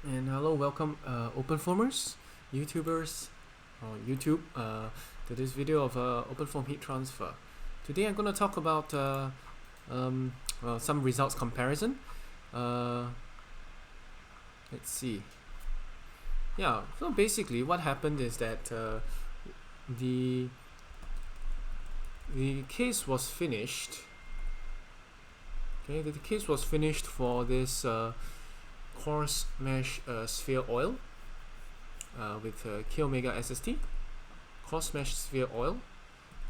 And hello, welcome OpenFoamers, YouTubers, or YouTube, to this video of OpenFoam heat transfer. Today I'm going to talk about some results comparison. Let's see. Yeah, so basically what happened is that the case was finished. Okay, the case was finished for this coarse mesh sphere oil with K omega SST, coarse mesh sphere oil,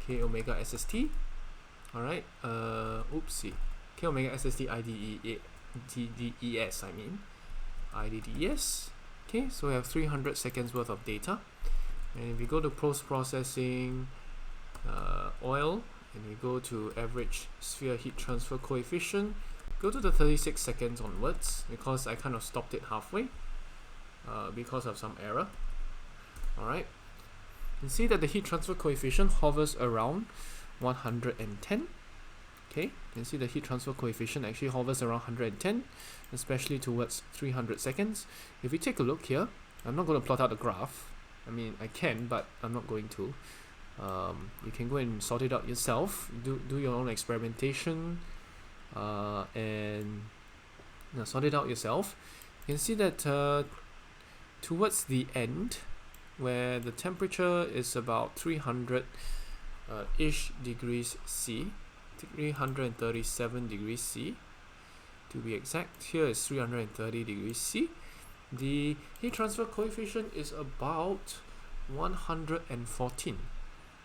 K omega SST. Alright, oopsie, K omega SST IDDES, I mean IDDES. Okay, so we have 300 seconds worth of data, and if we go to post-processing oil and we go to average sphere heat transfer coefficient, go to the 36 seconds onwards, because I kind of stopped it halfway because of some error. Alright, you see that the heat transfer coefficient hovers around 110. Okay, you can see the heat transfer coefficient actually hovers around 110, especially towards 300 seconds. If we take a look here, I'm not going to plot out the graph. I mean, I can, but I'm not going to. You can go and sort it out yourself, do your own experimentation, and sort it out yourself. You can see that towards the end, where the temperature is about 300-ish degrees C, 337 degrees C to be exact. Here is 330 degrees C. The heat transfer coefficient is about 114.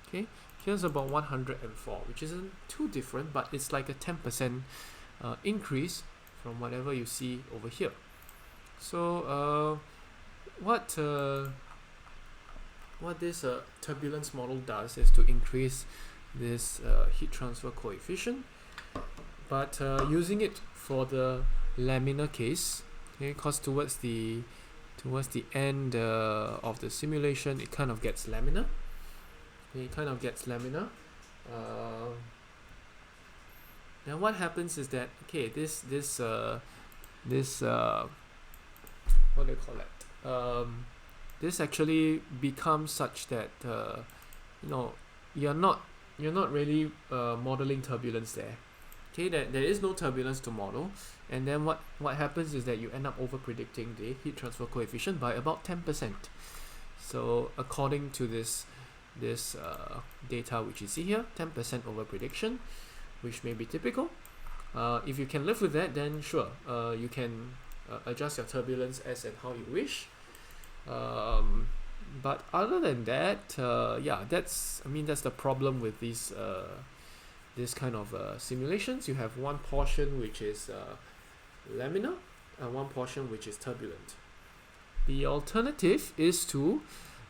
Okay, here's about 104, which isn't too different, but it's like a 10% increase from whatever you see over here. So what this turbulence model does is to increase this heat transfer coefficient, but using it for the laminar case, okay, because towards the end of the simulation it kind of gets laminar. Now what happens is that, okay, this what do you call it? This actually becomes such that you're not really modeling turbulence there. Okay, there is no turbulence to model, and then what happens is that you end up over predicting the heat transfer coefficient by about 10%. So according to this data which you see here, 10% over prediction, which may be typical. If you can live with that, then sure, you can adjust your turbulence as and how you wish. But other than that, yeah, that's the problem with these this kind of simulations. You have one portion which is laminar and one portion which is turbulent. The alternative is to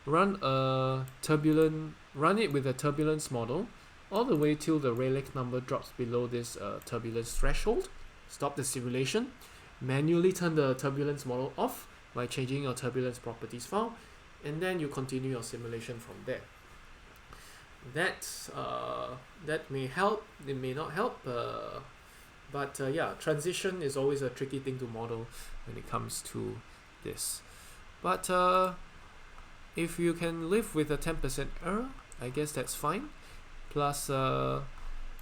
run it with a turbulence model all the way till the Rayleigh number drops below this turbulence threshold. Stop the simulation, manually turn the turbulence model off by changing your turbulence properties file, and then you continue your simulation from there. That may help, it may not help, but yeah, transition is always a tricky thing to model when it comes to this. But if you can live with a 10% error, I guess that's fine. Plus, I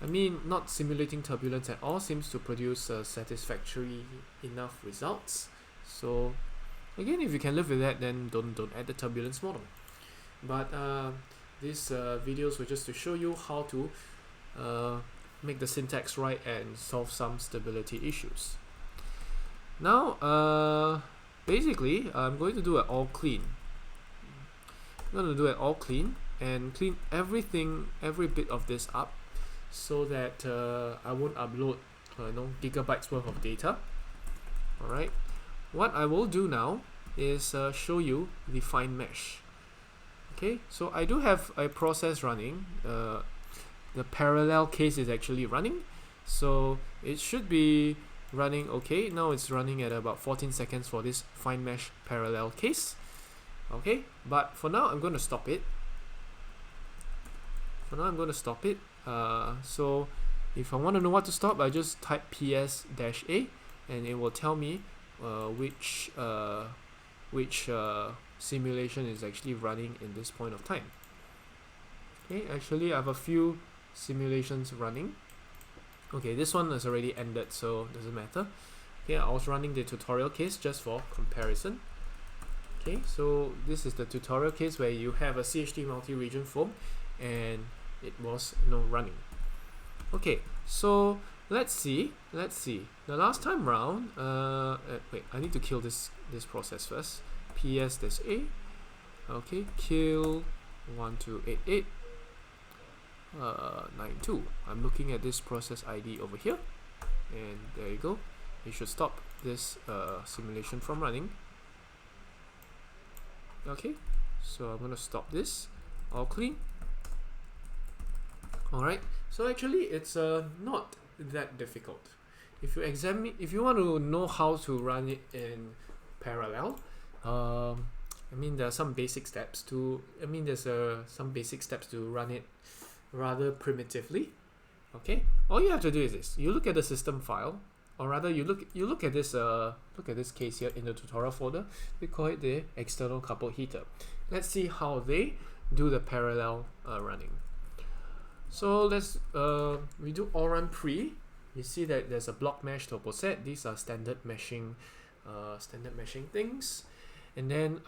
mean, not simulating turbulence at all seems to produce satisfactory enough results. So again, if you can live with that, then don't add the turbulence model. But these videos were just to show you how to make the syntax right and solve some stability issues. Now, basically, I'm going to do it all clean. And clean every bit of this up, so that I won't upload gigabytes worth of data. Alright, what I will do now is show you the fine mesh. Okay, so I do have a process running. The parallel case is actually running, so it should be running okay. Now it's running at about 14 seconds for this fine mesh parallel case. Okay, but for now I'm going to stop it. So if I want to know what to stop, I just type ps-a and it will tell me which which simulation is actually running in this point of time. Okay, actually I have a few simulations running. Okay, this one has already ended, so doesn't matter. Okay, I was running the tutorial case just for comparison. Okay, so this is the tutorial case where you have a chtMultiRegionFoam and it was running. Okay, so let's see. The last time round, wait, I need to kill this process first. PS this A. Okay, kill 1288 92. I'm looking at this process ID over here, and there you go. You should stop this simulation from running. Okay, so I'm gonna stop this. All clean. Alright, so actually it's not that difficult. If you want to know how to run it in parallel, I mean there are some basic steps to run it rather primitively. Okay, all you have to do is this: you look at the system file, or rather you look at this case here in the tutorial folder. We call it the external coupled heater. Let's see how they do the parallel running. So let's we do all run pre. You see that there's a block mesh topo set. These are standard meshing things, and then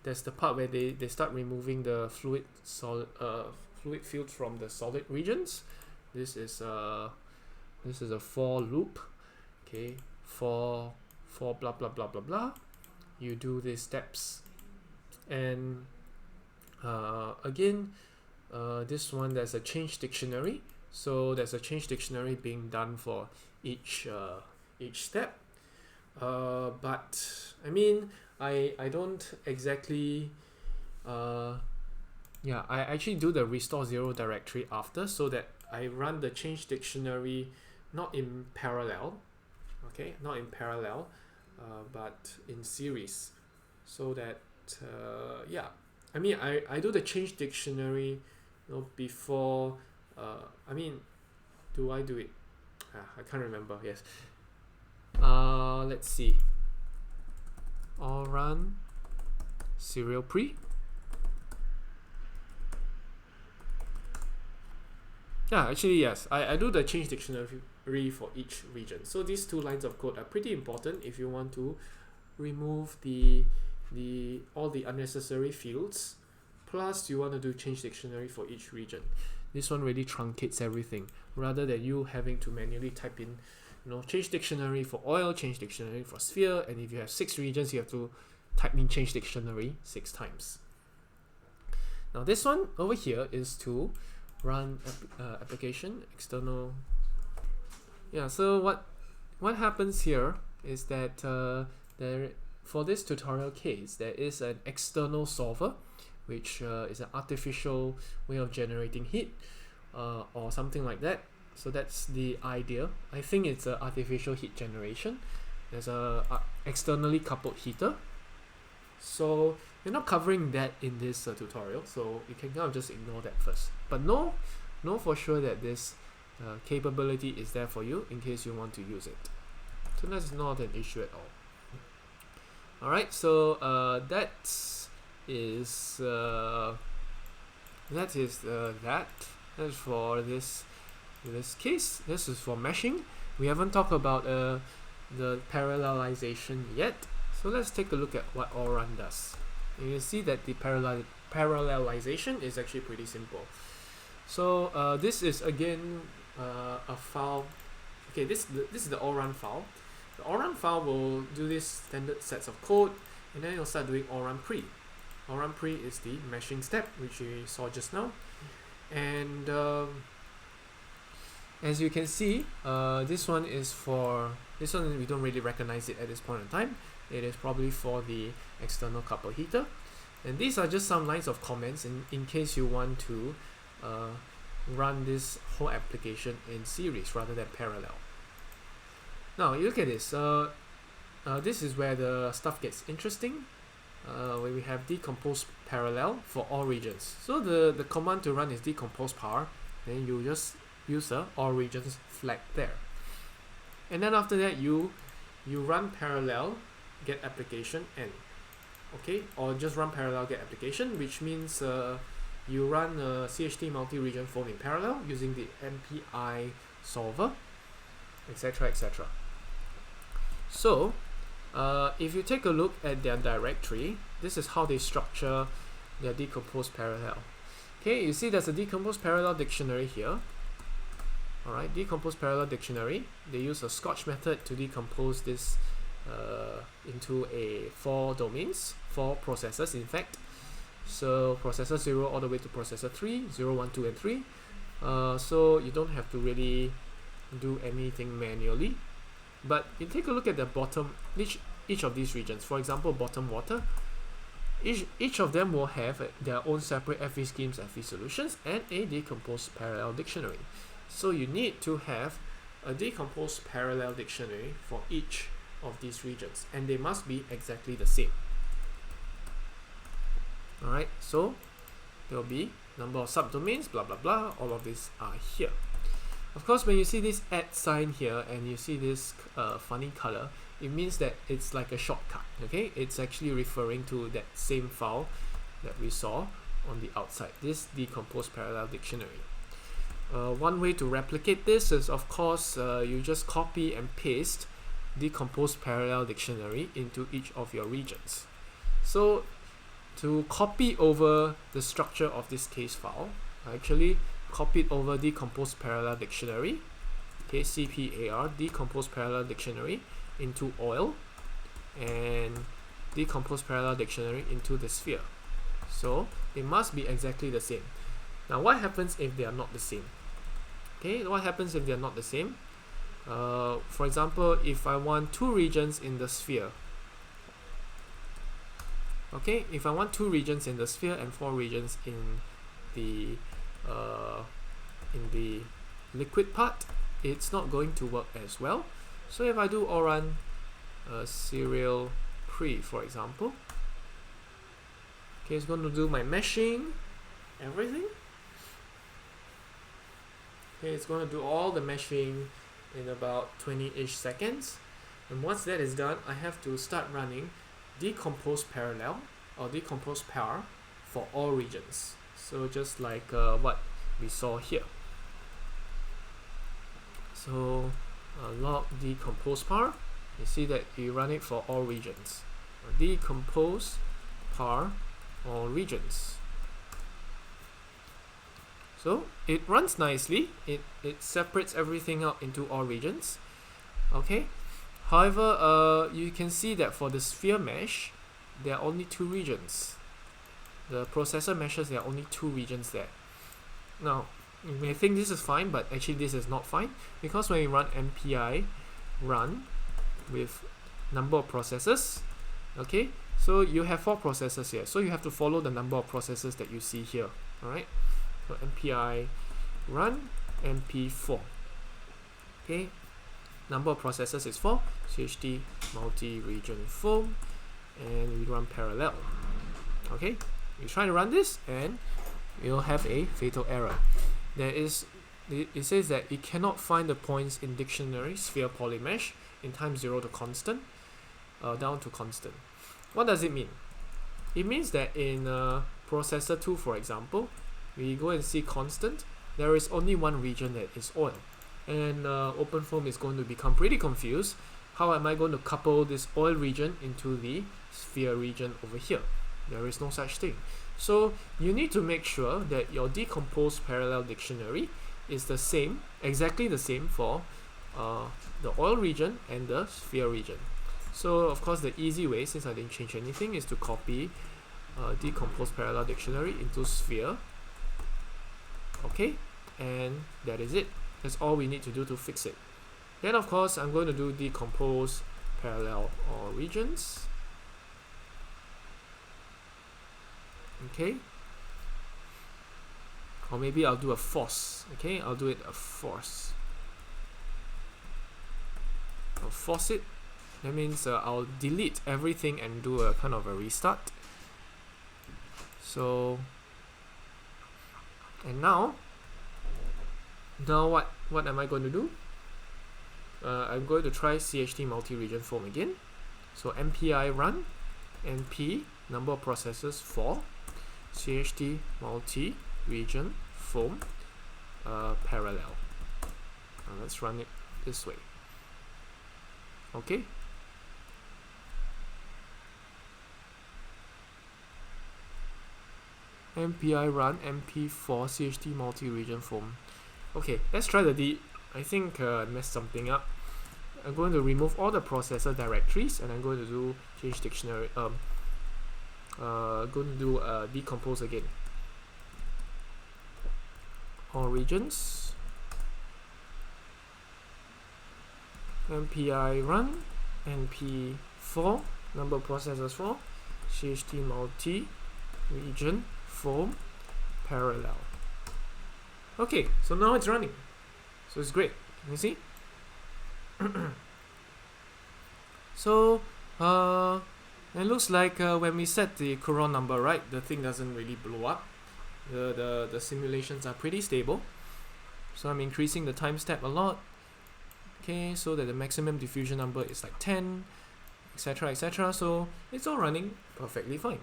there's the part where they start removing the fluid fields from the solid regions. This is a for loop. Okay, for blah blah blah blah blah. You do these steps, and again, this one there's a change dictionary. So there's a change dictionary being done for each step. But I mean, I don't exactly yeah, I actually do the restore 0 directory after, so that I run the change dictionary not in parallel, okay, not in parallel, but in series, so that yeah, I mean I do the change dictionary, before I mean, do I do it? I can't remember. Yes. Let's see. All run serial pre. Yeah, actually yes, I do the change dictionary for each region. So these two lines of code are pretty important if you want to remove all the unnecessary fields, plus you want to do change dictionary for each region. This one really truncates everything, rather than you having to manually type in change dictionary for oil, change dictionary for sphere, and if you have 6 regions you have to type in change dictionary 6 times. Now this one over here is to run application external. Yeah, so what happens here is that for this tutorial case there is an external solver, which is an artificial way of generating heat, or something like that. So that's the idea. I think it's an artificial heat generation. There's a externally coupled heater. So we're not covering that in this tutorial, so you can kind of just ignore that first. But know for sure that this capability is there for you in case you want to use it. So that's not an issue at all. Alright, so that is for this case. This is for meshing. We haven't talked about the parallelization yet, so let's take a look at what all run does. And you see that the parallelization is actually pretty simple. So this is again a file. Okay, this is the all run file. The all run file will do this standard sets of code, and then it'll start doing all run pre. All run pre is the meshing step, which we saw just now, and as you can see, this one we don't really recognize it at this point in time. It is probably for the external coupled heater, and these are just some lines of comments in case you want to run this whole application in series rather than parallel. Now you look at this. This is where the stuff gets interesting, where we have decompose parallel for all regions. So the command to run is decompose par, then you just use the all regions flag there, and then after that you run parallel get application end. okay, or just run parallel get application, which means you run chtMultiRegionFoam in parallel using the MPI solver, etc., etc. So if you take a look at their directory, this is how they structure their decomposed parallel. Okay, you see there's a decomposed parallel dictionary here. Alright, decomposed parallel dictionary. They use a Scotch method to decompose this into four domains, four processors in fact. So processor 0 all the way to processor 3, 0, 1, 2, and 3. So you don't have to really do anything manually. But you take a look at the bottom, each of these regions. For example, bottom water. Each of them will have their own separate FV schemes, FV solutions, and a decomposed parallel dictionary. So you need to have a decomposed parallel dictionary for each of these regions, and they must be exactly the same. Alright, so there will be number of subdomains, blah blah blah, all of these are here. Of course, when you see this @ sign here and you see this funny color, it means that it's like a shortcut, okay? It's actually referring to that same file that we saw on the outside, this decomposed parallel dictionary. One way to replicate this is, of course, you just copy and paste decomposed parallel dictionary into each of your regions. So to copy over the structure of this case file, I actually copied over decomposed parallel dictionary, okay, CPAR, decomposed parallel dictionary, into oil, and decomposed parallel dictionary into the sphere. So they must be exactly the same. Now what happens if they are not the same? Okay, what happens if they are not the same? For example, if I want 2 regions in the sphere, okay, if I want 2 regions in the sphere and 4 regions in the liquid part, it's not going to work as well. So if I do or run serial pre, for example, okay, it's going to do my meshing, everything. Okay, it's going to do all the meshing in about 20-ish seconds. And once that is done, I have to start running decomposed parallel or decomposed par for all regions. So just like what we saw here. So log decompose par, you see that you run it for all regions. Decompose par all regions. So it runs nicely, it separates everything out into all regions. Okay. However, you can see that for the sphere mesh, there are only 2 regions. The processor meshes, there are only 2 regions there. Now, you may think this is fine, but actually this is not fine, because when you run MPI run with number of processors, okay, so you have 4 processors here, so you have to follow the number of processors that you see here. Alright, so MPI run MP4, okay, number of processors is 4, chtMultiRegionFoam, and we run parallel. Okay, you try to run this and you'll have a fatal error. It says that it cannot find the points in dictionary sphere polymesh in time 0 to constant, down to constant. What does it mean? It means that in processor 2, for example, we go and see constant, there is only one region that is oil. And OpenFoam is going to become pretty confused. How am I going to couple this oil region into the sphere region over here? There is no such thing. So you need to make sure that your decomposed parallel dictionary is the same, exactly the same for the oil region and the sphere region. So of course the easy way, since I didn't change anything, is to copy decomposed parallel dictionary into sphere. Okay, and that is it. That's all we need to do to fix it. Then of course I'm going to do decompose parallel all regions. Okay, or maybe I'll do a force. Okay, I'll do it a force. I'll force it. That means I'll delete everything and do a kind of a restart. So, and now what am I going to do? I'm going to try chtMultiRegionFoam again. So MPI run, np number of processors for chtMultiRegionFoam parallel. Now let's run it this way. Okay. MPI run mp4 chtMultiRegionFoam. Okay, let's try the I think I messed something up. I'm going to remove all the processor directories, and I'm going to do change dictionary. Going to do decompose again. All regions. MPI run np4 number of processors for chtMultiRegionFoam parallel. Okay, so now it's running. So it's great. You see? So it looks like when we set the Coron number right, the thing doesn't really blow up. The simulations are pretty stable. So I'm increasing the time step a lot. Okay, so that the maximum diffusion number is like 10, etc, etc. So it's all running perfectly fine.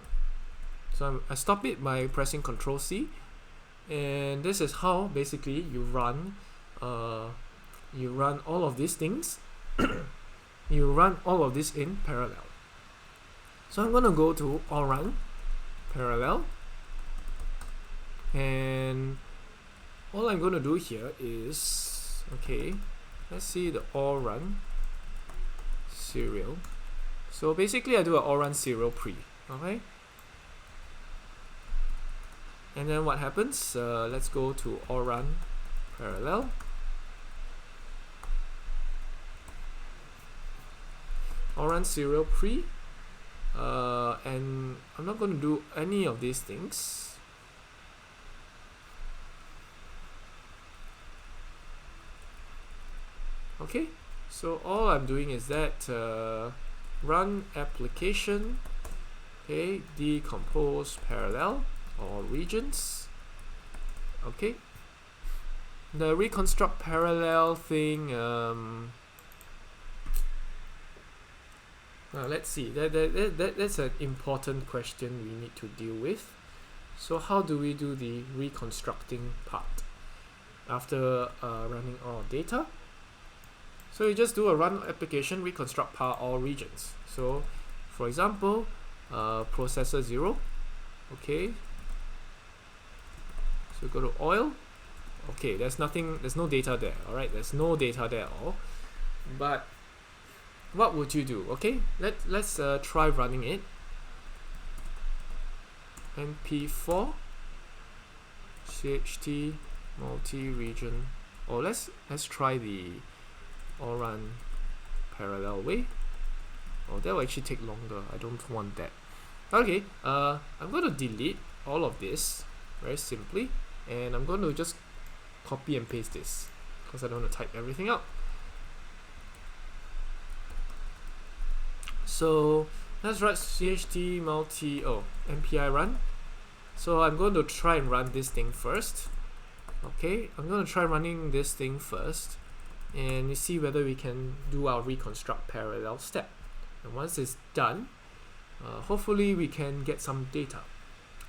So I stop it by pressing Ctrl C, and this is how basically you run all of these things. You run all of this in parallel. So I'm gonna go to all run parallel, and all I'm gonna do here is, okay, let's see the all run serial. So basically I do an all run serial pre, okay, and then what happens, let's go to all run parallel. All run serial pre, and I'm not going to do any of these things. Okay, so all I'm doing is that run application, okay, decompose parallel all regions. Okay, the reconstruct parallel thing, let's see, that's an important question we need to deal with. So how do we do the reconstructing part after running all data? So you just do a run application reconstruct par all regions. So for example, processor 0, okay, so go to oil. Okay, there's no data there. Alright, there's no data there at all. But what would you do? Okay, let's try running it. np4 chtMultiRegion. Oh, let's try the all run parallel way. Oh, that will actually take longer. I don't want that. Okay, I'm going to delete all of this very simply, and I'm going to just copy and paste this because I don't want to type everything out. So let's write chtMulti run. So I'm going to try and run this thing first. Okay, I'm going to try running this thing first, and you see whether we can do our reconstruct parallel step. And once it's done, hopefully we can get some data.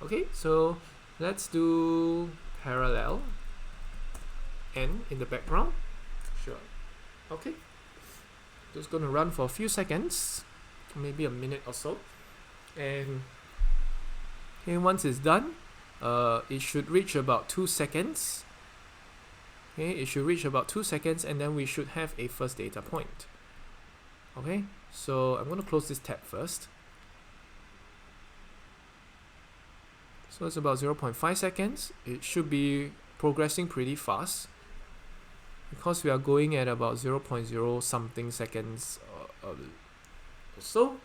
Okay, so let's do parallel n in the background. Sure. Okay, just going to run for a few seconds, maybe a minute or so, and okay, once it's done, it should reach about 2 seconds. Okay, it should reach about 2 seconds, and then we should have a first data point. Okay, so I'm going to close this tab first. So it's about 0.5 seconds. It should be progressing pretty fast because we are going at about 0.0 something seconds or so.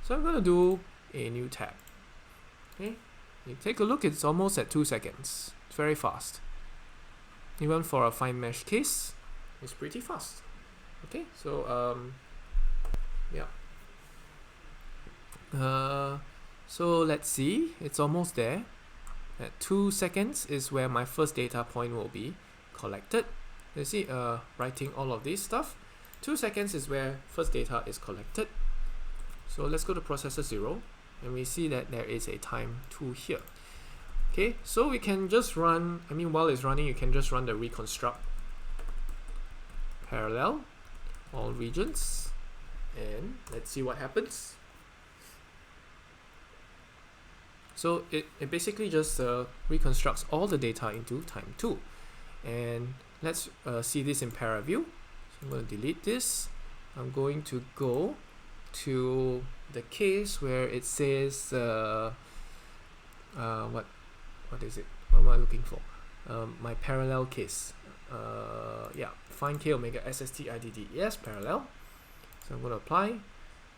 So I'm going to do a new tab. Okay, you take a look, it's almost at 2 seconds. It's very fast. Even for a fine mesh case, it's pretty fast. Okay, so yeah. So let's see, it's almost there. At 2 seconds is where my first data point will be collected. You see, writing all of this stuff. 2 seconds is where first data is collected. So let's go to processor 0. and we see that there is a time 2 here. Okay, so we can just run, while it's running, you can just run the reconstruct parallel all regions, and let's see what happens. So it basically just reconstructs all the data into time 2. And let's see this in ParaView. So I'm going to delete this. I'm going to go to the case where it says what is it? What am I looking for? My parallel case. Yeah, find k omega SST IDD. Yes, parallel. So I'm going to apply,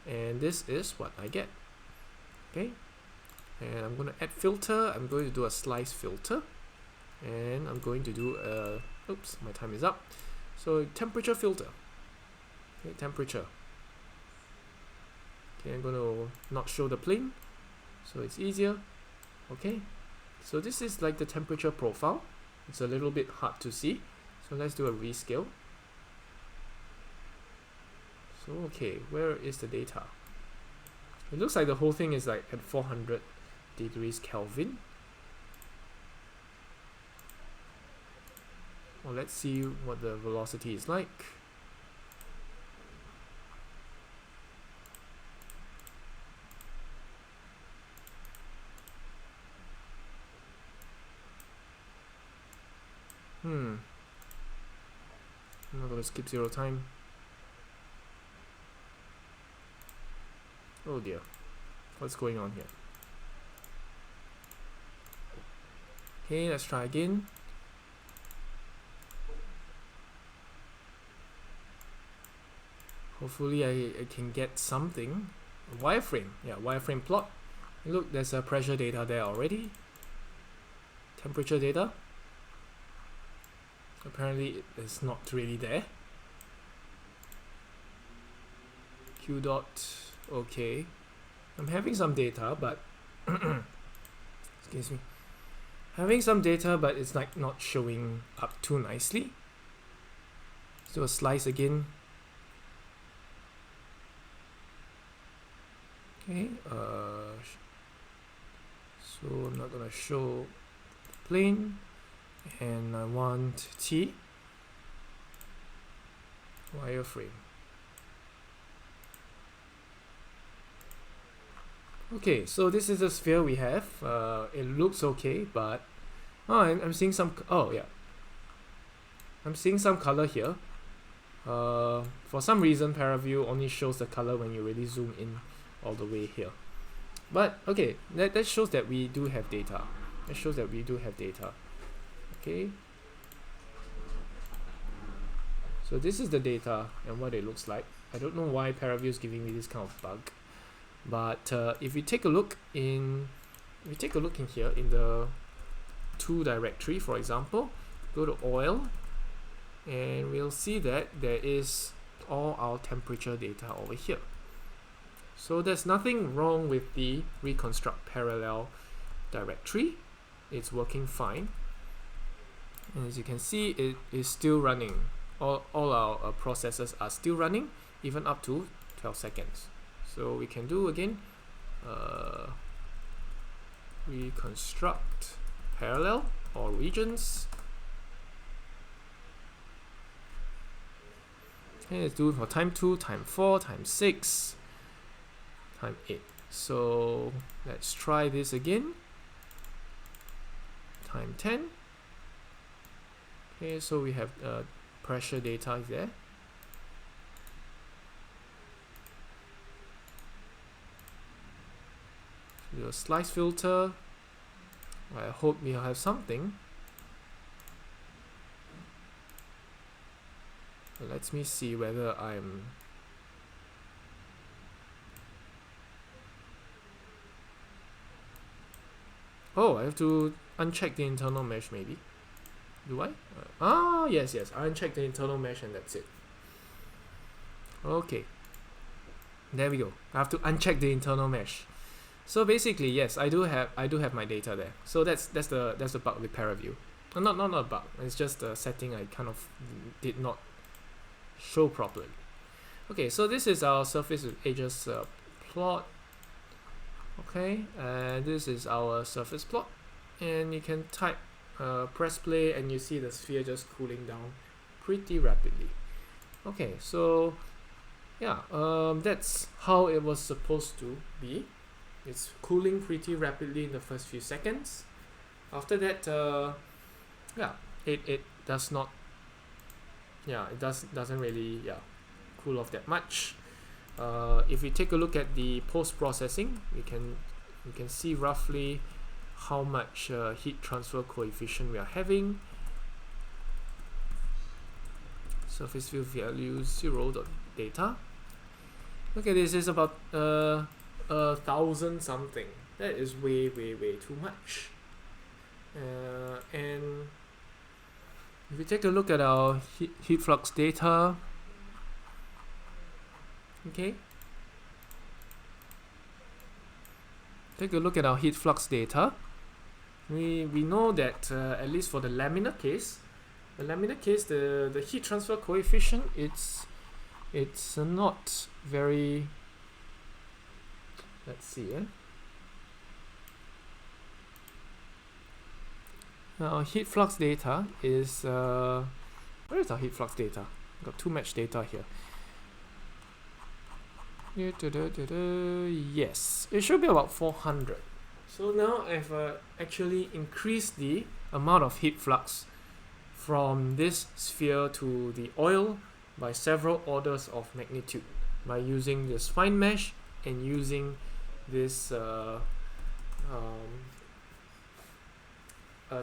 and this is what I get. Okay, and I'm going to add filter. I'm going to do a slice filter, and I'm going to do a, oops, my time is up. So temperature filter. Okay, temperature. Okay, I'm going to not show the plane, so it's easier. Okay, so this is like the temperature profile. It's a little bit hard to see, so let's do a rescale. So okay, where is the data? It looks like the whole thing is like at 400 degrees Kelvin. Well, let's see what the velocity is like. I'm not going to skip 0 time. Oh dear, what's going on here? Okay, let's try again. Hopefully I can get something. A wireframe, yeah, wireframe plot. Look, there's a pressure data there already. Temperature data. Apparently it's not really there. Q dot, okay. I'm having some data, but excuse me. Having some data, but it's like not showing up too nicely. Let's do a slice again. Okay, so I'm not gonna show the plane, and I want T wireframe. Okay, so this is the sphere we have. It looks okay, but I'm seeing some. Oh yeah, I'm seeing some color here. For some reason, ParaView only shows the color when you really zoom in all the way here. But okay, that shows that we do have data. That shows that we do have data. Okay. So this is the data and what it looks like. I don't know why ParaView is giving me this kind of bug. But if we take a look in, here in the to directory, for example, go to oil, and we'll see that there is all our temperature data over here. So there's nothing wrong with the reconstruct parallel directory. It's working fine. And as you can see, it is still running. All our processes are still running, even up to 12 seconds. So we can do again, reconstruct parallel or regions. Okay, let's do it for time 2, time 4, time 6, time 8. So let's try this again. Time 10. Okay, so we have pressure data there. Do a slice filter. I hope we'll have something. Let me see whether I'm I have to uncheck the internal mesh maybe. Do I? Yes, I uncheck the internal mesh and that's it. Okay. There we go. I have to uncheck the internal mesh. So basically, yes, I do have my data there. So that's the bug with ParaView. Not a bug. It's just a setting I kind of did not show properly. Okay, so this is our surface with edges plot. Okay, and this is our surface plot, and you can type press play and you see the sphere just cooling down pretty rapidly. Okay, so yeah, that's how it was supposed to be. It's cooling pretty rapidly in the first few seconds. After that, yeah, it does not, yeah, it doesn't really, yeah, cool off that much. If we take a look at the post-processing, we can see roughly how much heat transfer coefficient we are having. Surface field value 0.data. Okay, this is about 1,000 something. That is way too much. And if we take a look at our heat flux data, okay, take a look at our heat flux data. We know that at least for the laminar case, the heat transfer coefficient, it's not very, let's see, our heat flux data is where is our heat flux data? Got too much data here. Yes, it should be about 400. So now I've actually increased the amount of heat flux from this sphere to the oil by several orders of magnitude by using this fine mesh and using this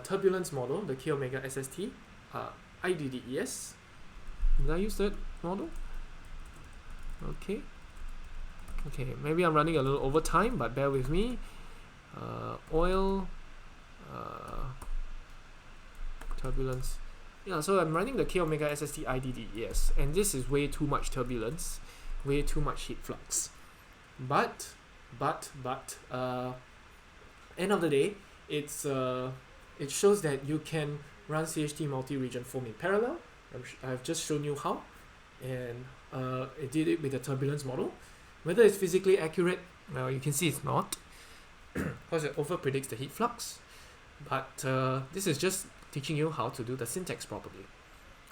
turbulence model, the k-omega SST, IDDES. Did I use that model? Okay, maybe I'm running a little over time, but bear with me. Oil, turbulence. Yeah, so I'm running the k-omega SST IDDES, and this is way too much turbulence, way too much heat flux. But end of the day, it shows that you can run chtMultiRegionFoam in parallel. I've just shown you how, and it did it with the turbulence model. Whether it's physically accurate, well, you can see it's not, because it over predicts the heat flux. But this is just teaching you how to do the syntax properly.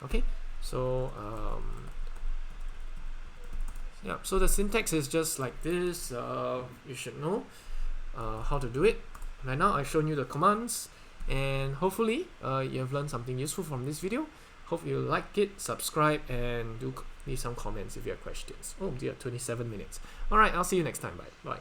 Okay, so yeah, so the syntax is just like this. You should know how to do it. Right now I've shown you the commands, and hopefully you have learned something useful from this video. Hope you like it, subscribe, and do leave some comments if you have questions. Oh dear, 27 minutes. Alright, I'll see you next time. Bye.